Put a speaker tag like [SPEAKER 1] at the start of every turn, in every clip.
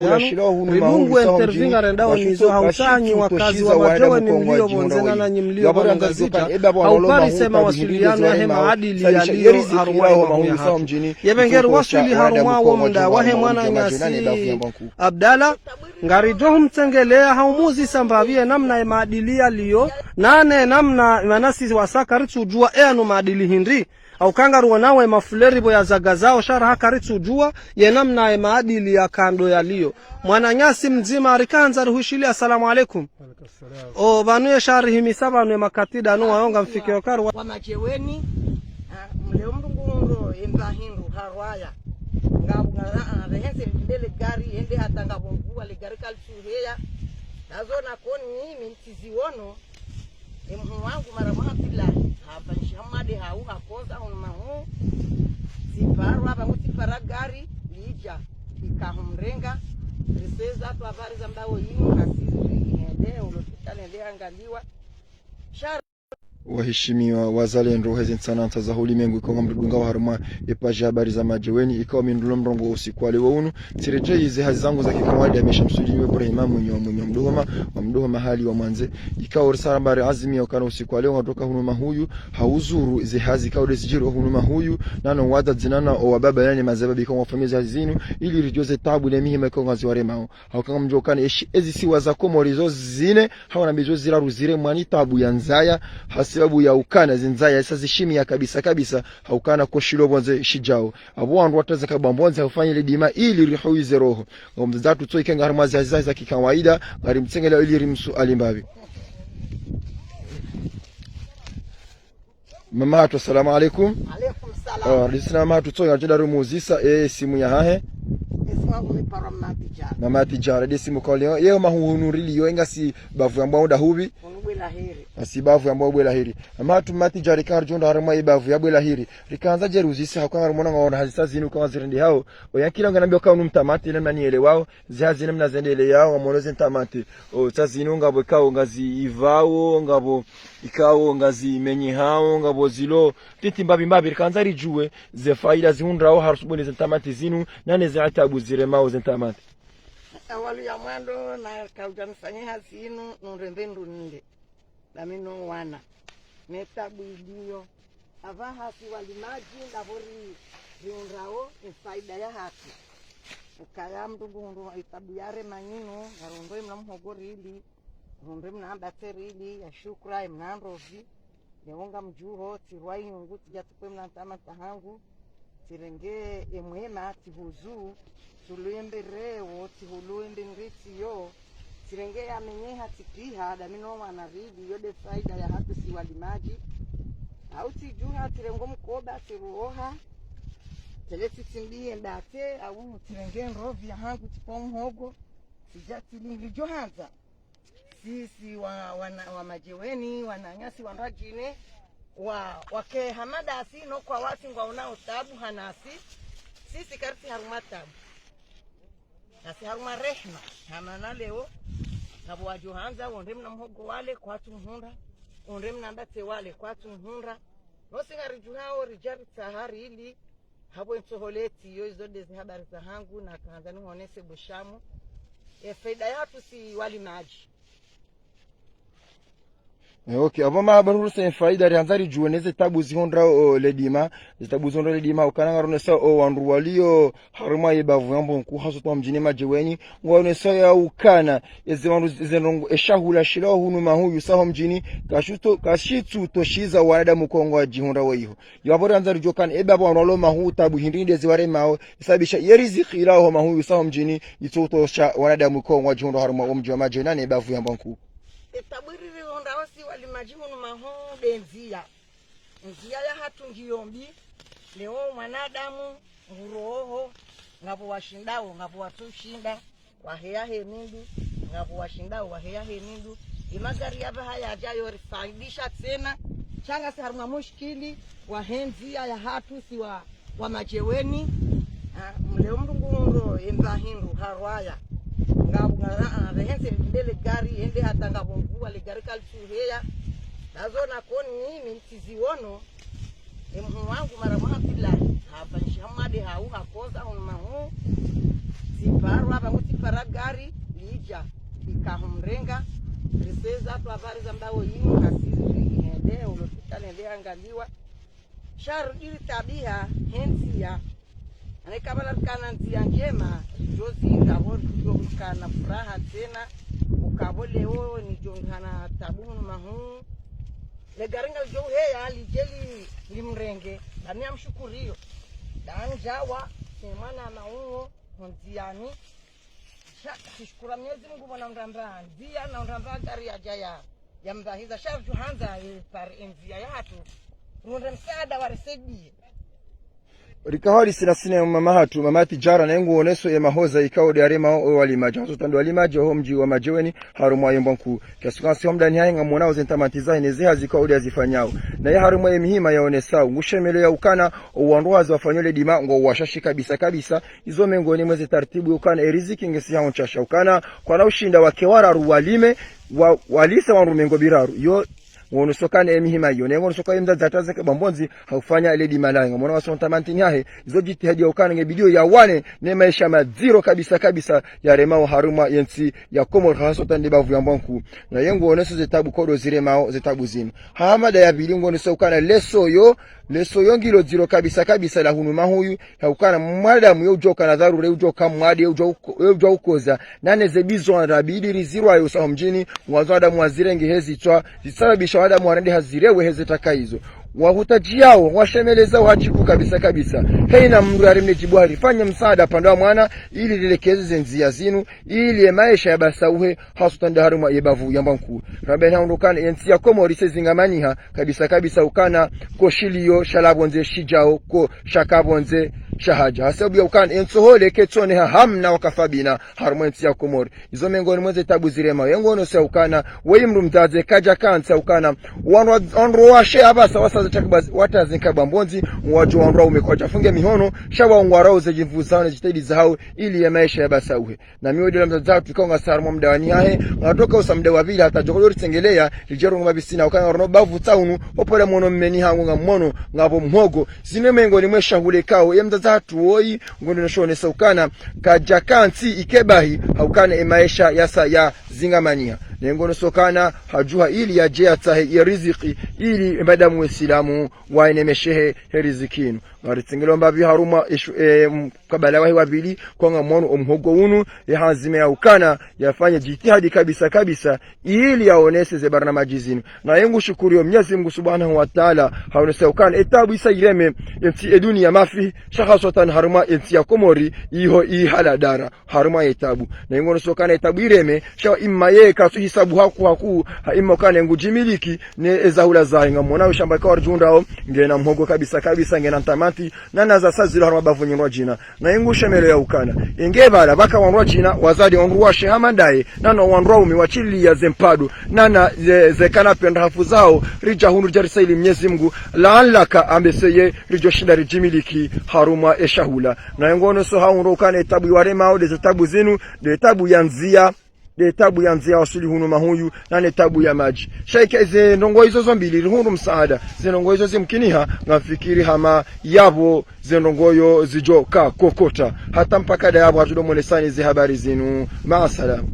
[SPEAKER 1] Rilungu intervinga rendao nizo hausanyi wakazi wa majowe ni mlio bonzena na nyimlio bonongazita haupari sema wasiliano ya hema adili ya liyo harumwa ya haki yebengeru wasili harumwa wa munda wahe mwana nyasi Abdala ngarijohu mtengelea haumuzi sambavie namna ya maadili ya liyo nane namna manasi wasaka ritu ujua enu maadili hindi au kangaru nawe mafuleri bo ya zagazao shara hakaritu jua ye namna ya maadili ya kando ya liyo mwananyasi mzima arikanza ruhushili assalamu alaikum o banu ya shari himisaba ne makatida no waonga mfike okaru
[SPEAKER 2] wa majeweni mleo mndungundo emba hindu harwaya ngabu ngara rehense ndele gari ende hata ngabongu ale gari kalsuheya nazona koni mintiziono emu wangu mara mahapila hapa nshamade hau hakoza unmahu siparwa bamutipara gari lija ikahumrenga reseza tu habari za mbao yinu kasiri ende ulopitale ende angaliwa shara
[SPEAKER 3] waheshimiwa wazalendo hezi sananta za ulimwengu ikonga mdunga wa haruma epaji habari za majeweni ikawa mindulo mrongo usiku wale waunu tireje hizi hazi zangu za kikawaida ameshamsuliwa Ibrahim mwenye mdohoma hali wa mwanze ikawa risala mbari azimi ya ukana usiku wale watoka hunuma huyu hauzuru izi hazi ikawa desijiru hunuma huyu nano wada zinana o wababa yani mazababi kwa wafamizi hazi zinu ili rijoze tabu le mihima ikonga ziware mao haukanga mjokane ezi siwa za komorizo zine hawana bizo ziraru zire mwani tabu ya nzaya sababu ya ukana zinzaya sazishimi ya kabisa haukana koshilo bonze shijao abwandu wataza kabambonze hufanya ile dima ili rihuize roho ngomzatu toi kenga harmazi za kikawaida ngari mtsengela ili rimsu alimbabi mama hatu assalamu alaikum
[SPEAKER 2] salam
[SPEAKER 3] lisna mama hatu toi ajenda rumuzisa simu ya hahe mama tijara desi mukole yeo mahuhunurili yo engasi bavu ambao dahubi asibavu ambao bwela hiri amatu mati jari karjonda harama ibavu ya bwela hiri rikanza jeruzisi hakanga rumona ngona hazisa zinu kama zirindi hao oyankila nganambia kwa mtamati ile maniele wao ziazi namna zendele yao amonoze ntamati o tazinu ngabo kao ngazi ivao ngabo ikao ngazi menyi hao ngabo zilo titi mbabi rikanza rijue ze faida zihundrao harusubuni zentamati zinu nane zaatabu ziremao zentamati
[SPEAKER 2] awalu ya mwando na kaujanifanya hazinu nurembendu ninde lamino wana netabu iliyo avahasi walimaji ndavori riundrao faida ya haki ukaya mdungundu itabu yare manyino narondoi mnamhogori ili rondoi mnaambateri ili ya shukra mnanrovi yaonga mjuho tirwai nyungu tijatupe mnantama tahangu tirenge emwema tihuzu tuluembe rewo tihuluembe ngriti yo sirenge ya menyeha tikiha damino wanaridi yode faida ya hatu si walimaji au tijuha tirengo mkoba tiruoha telesi timbie ndate au tirenge nrovi ya hangu tipo mhogo tijatili johanza sisi wa majeweni wananyasi wanrajine wake hamada asino kwa watu ngwa unao tabu hanasi sisi karti harumatabu nasi haruma rehma hamana leo nabo wajuhanza ondemna mhogo wale kwa tumhunda ondemna ndate wale kwa tumhunda nosinga rijuhao rijari sahari ili habo nsoholeti yo izode habari za hangu na kanzani honese bushamu faida yatu si wali maji
[SPEAKER 3] okay aboma habaru sen faida rianzari jueneze tabu zihondra ledima zitabu zihondra ledima ukana ronesa wandu walio haruma yebavu yambo nku haso to mjini majeweni ngwanesa ya ukana eze wandu zenongo eshahula shilo hunu mahuyu saho mjini kashitu toshiza wanada mukongo wa jihondra wayiho yabora anzari jokana ebaba wanalo mahu tabu hindinde ziware mao isabisha yeriziki ilaho mahuyu saho mjini itoto sha wanada mukongo wa jihondra haruma omjwa majena ne bavu yambo nku
[SPEAKER 2] tabiri ondawasi walimajimu maho benzia nzia ya hatu ngiyombi leo mwanadamu nguroho ngabo washindao ngabo watushinda waheya henindu ngabo washindao waheya henindu imagari yaba haya ajayo rifaidisha tena changa si haruma mushkili wahenzia ya hatu si wa majeweni mleo mdungundo emba hindu harwaya ngabu ngara rehense ndele gari ende hata ngabongu ale gari kalsuheya nazona koni mintiziono emu wangu mara mahapila hapa nshamade hau hakoza unmahu siparwa bangu sipara gari lija ikahumrenga riseza tu habari za mdao yinu kasiri hende ulofika nende angaliwa sharu ili tabia hensia anekabala kana ntia njema jozi zawon kujokana furaha tena ukabole wao ni jongana tabunu mahu legaringa jo heya lijeli limrenge ndani amshukurio danjawa semana maungo ntiani shukura Mwenyezi Mungu bwana mramba ndia na mramba gari ya jaya ya mbahiza sharju hanza par envia yatu runde msaada wa resedi
[SPEAKER 3] rikahali sinasine mamahatu mamati jara na yengu oneso ya mahoza ikao de arema walimaji hazo tando walimaji ho mji wa majeweni harumwa yembonku kasukansi homda ni hainga mwanao zentamatiza inezea zikao de azifanyao na ya harumwa yemihima ya onesao ngushemelo ya ukana uwanduwazi wafanyole dima ngo washashi kabisa izo mengo ni mwezi tartibu ukana eriziki ngesi ya onchasha ukana kwa na ushinda wakewara ruwalime walisa warumengo biraru yo wono sokane emihima yo nengo sokaye mdazataze kabambonzi haufanya ile dimalanga mwana wasonta mantinyahe izo jitihadi ukana ngebidio ya wane ne maisha maziro kabisa ya remao haruma yensi ya komo hasota ndibavu ya mbonku na yengo oneso zetabu kodo ziremao zetabu zima hamada ya bilingo ne sokana leso yo ngilo ziro kabisa la hunuma huyu haukana mwadamu yo joka na dharure ujoka mwadi yo ukoza nane zebizo rabidi rizirwa yo sahomjini mwazada mwazirenge hezi twa zisababisha wada mwarende hazirewe hezetaka hizo wahutajiao washemeleza wachiku kabisa heina mrari mnejibuhari fanya msaada panda mwana ili lilekeze zenzia zinu ili maisha ya basauhe hasutanda haruma yebavu yambanku rabena ondokana ensi ya komori sezingamaniha kabisa ukana koshilio shalabonze shijao ko shakabonze shahaja hasabu ya ukana ensohole ketsone hamna wakafabina haruma ensi ya komori izo mengoni mweze tabu zirema yengono se ukana weimru mtaze kaja kansa ukana wanroashe abasa wasa watazinka bambonzi mwajo wanrao umekocha funge mihono shawa ngwarao zejimvuzane jitahidi zao ili ya maisha ya basauhe na miodi la mtazatu tukonga sarmo mdawani hahe ngatoka usamde wabili hata jokolori tengelea lijero ngabisina ukana rono bavu taunu opole mono mmeni hangu ngamono ngabo mhogo zinemengo ni mwesha hule kao ya mtazatu woi ngono nashone saukana kajakansi ikebahi haukana maisha yasa ya zingamania nengono sokana hajuha ili ya jea tahe ya riziki ili mbadamu wesilamu wainemeshehe rizikinu ngaritengelo mbavi haruma kabala wahi wabili kwa ngamono omhogo unu ya hazime ya ukana yafanya jitihadi kabisa ili yaonese ze barnamaji zinu na yengu shukuriyo Mwenyezi Mungu Subhanahu wa Ta'ala haonese ukana etabu isa ireme enti eduni ya mafi shakhasotan haruma enti ya komori iho haladara haruma etabu na yengu sokana etabu ireme shawa imma ye kasu hisabu haku imma ukana yengu jimiliki ne ezahula zainga mwana shamba kwa rjundao ngena mhogo kabisa ngena ntamati nana za sazilo haruma bavunyirwa jina na yengu shemelo ya ukana ingebala baka wanrwa jina wazadi wanrwa shehamandaye nana wanrwa umiwachili ya zempadu nana zekana penda hafu zao rija hunu jarisaili Mwenyezi Mungu laalaka ambeseye rijo shinda rijimiliki haruma eshahula na yengono so haunro ukana etabu waremao de tabu zinu de tabu yanzia de tabu yanzia wasuli hunu mahuyu na ne tabu ya maji shaika ze ndongo hizo zombili hunu msaada ze ndongo hizo zimkiniha ngafikiri hama yabo ze ndongoyo zijoka kokota hata mpaka da yabo hatudo mwelesani ze habari zinu maasalam.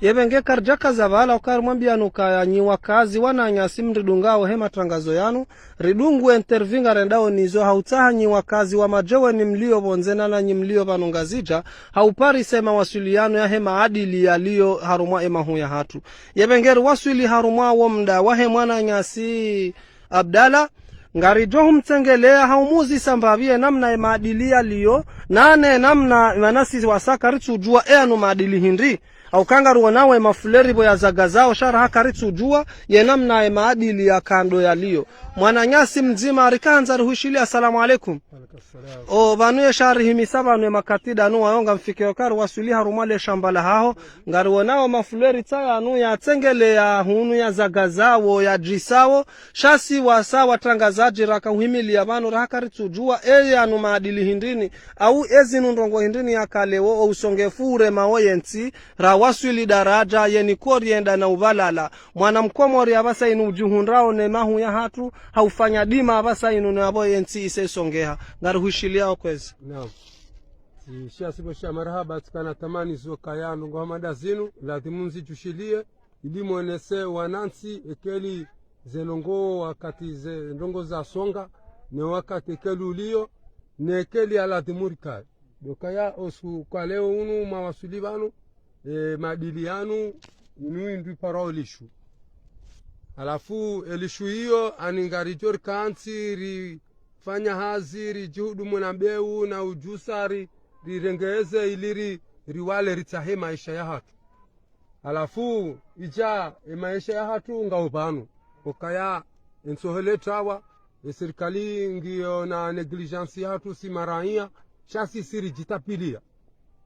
[SPEAKER 1] Yebenge karjaka zavala ukarumambia nuka nyiwa kazi wana nyasi mridungao hema tangazo yanu ridungu intervinga rendao nizo hautaha nyiwa kazi wa majewe ni mlio bonzena na nyimlio vanungazija haupari sema wasiliano ya hema adili ya liyo harumwa ema huya hatu yebenge wasili harumwa womda wahe mwana nyasi Abdala ngari johu mtengelea haumuzi sambavie namna maadili ya liyo nane namna manasi wasaka ritujua enu maadili hindi au kangaru wanawe mafuleri bo ya zagazao shara hakaritsu jua ye namna maadili ya kando yaliyo mwananyasi mzima arikanza ruhishili assalamu alaikum o vanuye shari himisaba ne makatida anu wayonga mfikio karu wasuli harumale shambala hao ngaru wanawe mafuleri tsaya anu ya tengele ya hunu ya zagazao ya jisao shasi wasa watangazaji raka uhimili ya vanu hakaritsu jua anu maadili hindini au ezi nundongo hindini ya kalewo o usongefure maoyenti rawa waswili daraja yeni korienda na uvalala mwana mkomori abasa inu juhunrao ne mahu ya hatu haufanya dima abasa inu ne abo yensi ise songeha ngaruhishilia okwezi.
[SPEAKER 4] Naam. Shia sibo shia marhaba tukana tamani zoka ya nungo hamada zinu latimunzi jushilie ili muenese wanansi ekeli zenongo wakati zenongo za songa ne wakati ekeli ulio ne ekeli alatimurika dokaya osu kwa leo unu mawasulibanu madilianu inu indui parao elishu alafu elishu hiyo aningarijori kansi ri fanya hazi ri juhudu mwanabeu na ujusari rirengeze iliri riwale ritahe maisha ya hatu alafu ija maisha ya hatu ngaubanu okaya ensohele trawa serikali ngio na negligence ya hatu si maraia shasi siri jitapilia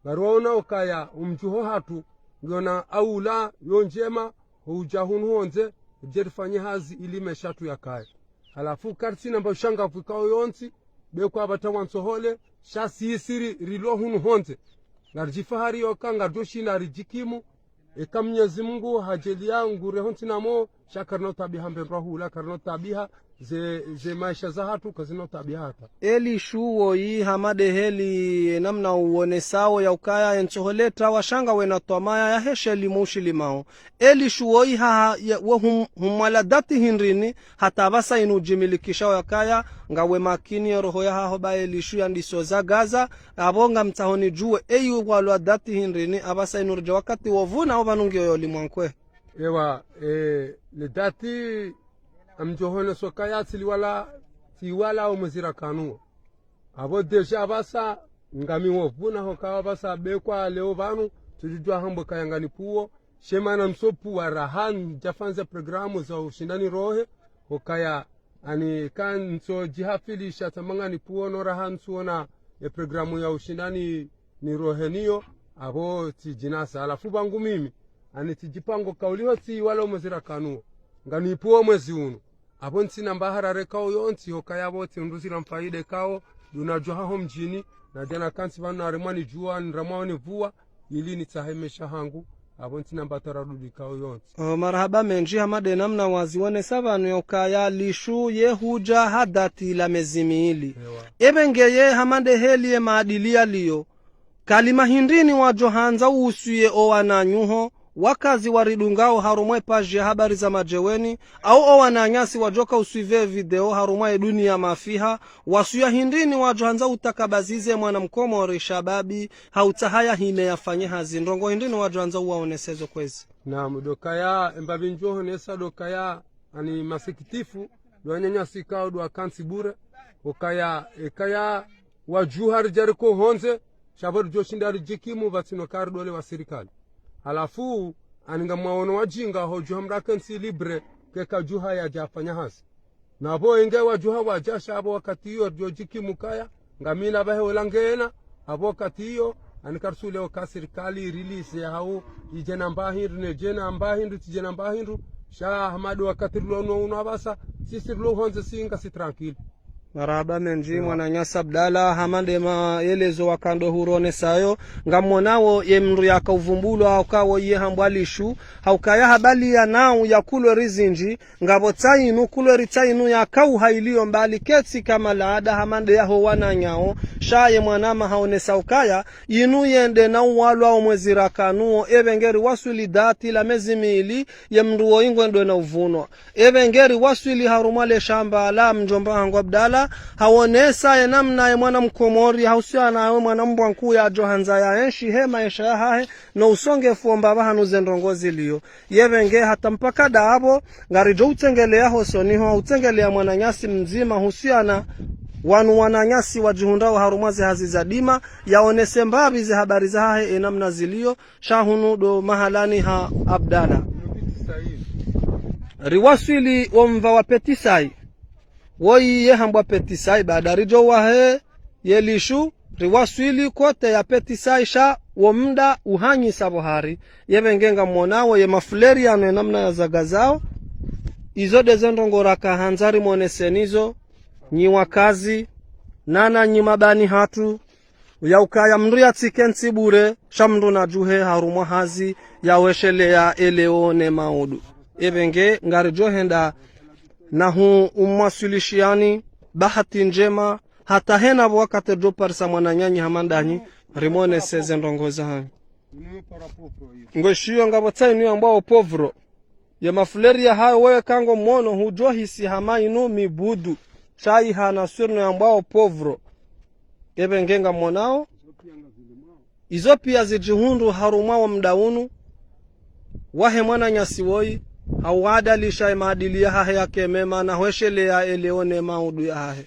[SPEAKER 4] garona okaya umjuho hatu ngio na aula yonjema hujahunu honze jerifanye hazi ili meshatu ya kaya alafu karti namba shanga fikao yonsi beko abatawa nsohole shasi siri rilohunu honze narjifahari okanga doshina rijikimu Mwenyezi Mungu hajelia ngure honti namo shakarno tabiha mbemrahula karno tabiha ze maisha za hatu kazino tabiha hata
[SPEAKER 1] eli shuo yi hamade heli namna uone sawo ya ukaya enchoholeta washanga wena tomaya ya hesheli mushilimao eli shuo yi humaladati hinrini hata basa inu jimilikisha ya kaya ngawe makini roho ya haho ba eli shu ya ndiso za gaza abonga mtahoni juwe eyu waladati hinrini abasa inu rja wakati wovuna obanungi yoyoli mwankwe
[SPEAKER 4] ewa le dati amjohone sokaya tiwala umezira kanuo abo deja basa ngami wovuna hokawa basa bekwa leo banu tujua hambo kayangani puo shemana msopu wa rahan jafanze programu za ushindani rohe hokaya ani kan so jihafili shatamangani puo no rahan suona programu ya ushindani ni rohenio abo tijinasa alafu bangu mimi ani tijipango kauliho tiwala umezira kanuo ngani puo mwezi unu abo ntsina mbahara rekao yonsi hokaya bote nduzira mfaide kao dunajua haho mjini na jana kansi vanu narimwani jua nramwani vua ili nitahemesha hangu abo ntsina mbatararudi kao yonsi
[SPEAKER 1] marhaba menji hamade namna wazione savanu yokaya lishu yehuja hadati la mezimiili ebengeye hamade heli maadilia liyo kalima hindini wa johanza usuye owananyuho wakazi waridungao harumwe page habari za majeweni au owananyasi wajoka usuive video harumwe dunia mafiha wasuya hindini wajohanza utakabazize mwana mkomori shababi hautahaya hine yafanye hazi ndongo hindini wajohanza uwaonesezo kwezi
[SPEAKER 4] na mdokaya mbabinjoho nesa dokaya ani masikitifu doanyanyasi kao do akansi bure okaya ekaya wajuhar jariko honze shabar joshindari jikimu vatino kardole wa serikali alafu aninga mwaono wajinga hoju hamrakensi libre keka juha ya jafanya hasi nabo inge wajuha wajasha abo wakati hiyo jojiki mukaya ngamina bahe olangena abo wakati hiyo anikarsule oka serikali release ya hao ijena mbahindu ne jena mbahindu tijena mbahindu sha hamadu wakati lono unabasa sisi lo honze singa si tranquille
[SPEAKER 1] maraba menji mwana nyasa abdala hamande maelezo wakando hurone sayo ngamonawo yemru yakauvumbulwa haukawo ye hambwalishu haukaya habali ya nao ya kulo rizinji ngabo tainu kulo ritainu ya kau hailio mbali ketsi kama laada hamande ya howana nyao shaye mwanama haone saukaya inu yende na uwalwa umwezira kanuo evengeri wasuli dati la mezimili yemruo ingwendo na uvunwa evengeri wasuli harumale shamba la mjomba hangu abdala hawonesa ya namna ya mwana mkomori hausia na mwana mbwa nkuu ya johanza ya enshi hema esha ya hahe na usonge fuomba bahanu zendrongozi liyo yevenge hata mpaka daabo ngarijo utengelea hosoniho utengelea mwana nyasi mzima husia na wanu wananyasi wajihundao harumazi hazizadima yaonese mbabi ze habari za hahe namna zilio shahunu do mahalani ha abdala riwasili omva wa petisai woi ye hambwa petisai badarijo wahe yelishu riwasili kote ya petisai sha womda uhanyi sabohari yevengenga mwonawo ye mafuleri yano namna ya zagazao izo dezendongo raka hanzari mwonesenizo nyi wakazi nana nyi mabani hatu ya ukaya mndu ya tikensi bure shamndu na juhe harumwa hazi ya weshelea eleone maudu ebenge ngari johenda na hu umwasulishiani bahati njema hata hena wakati joparsa mwananyanyi hamandanyi rimone seze ndongoza hanyu ngoshiyo ngabo tsainu ambao povro ya mafuleri ya hayo wewe kango mono hujohisi hama inu mibudu chai hana surno ambao povro ebe ngenga monao izo pia zijihundu haruma wa mdaunu wahe mwana nyasiwoi hawada lisha maadili ya hahe yake mema na hweshele ya eleone maudu ya hahe